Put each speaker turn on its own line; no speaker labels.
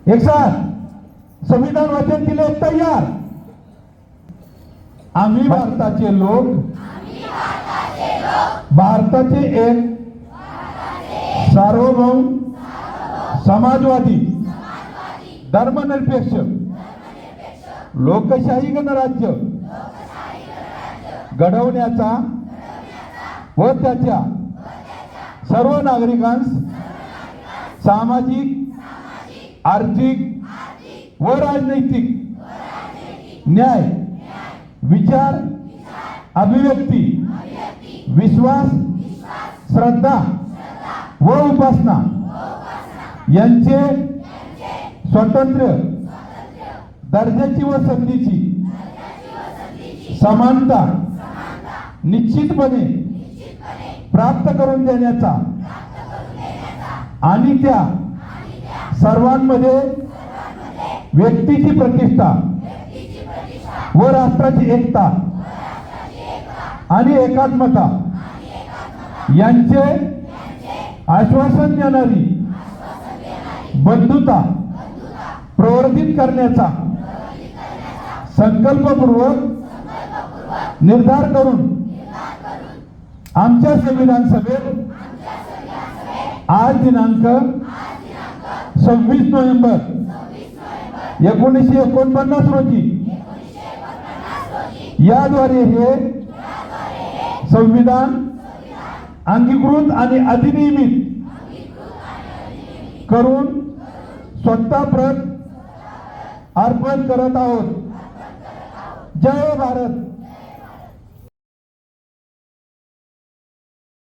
एक साथ संविधान वाचन केले तयार। आम्ही भारताचे लोक भारताचे एक सार्वभौम समाजवादी धर्मनिरपेक्ष लोकशाही गणराज्य घडवण्याचा व त्याच्या सर्व नागरिकांस सामाजिक आर्थिक व राजनैतिक न्याय विचार अभिव्यक्ती विश्वास श्रद्धा व उपासना यांचे स्वातंत्र्य दर्जाची व संधीची समानता निश्चितपणे प्राप्त करून देण्याचा आणि त्या सर्वांमध्ये व्यक्तीची प्रतिष्ठा व राष्ट्राची एकता आणि एकात्मता यांचे आश्वासन देणारी बंधुता प्रवर्धित करण्याचा संकल्पपूर्वक निर्धार करून आमच्या संविधान सभेत आज दिनांक 26 नोव्हेंबर 1949 रोजी याद्वारे हे संविधान अंगीकृत आणि अधिनियमित करून स्वतः प्रत अर्पण करत आहोत। जय भारत।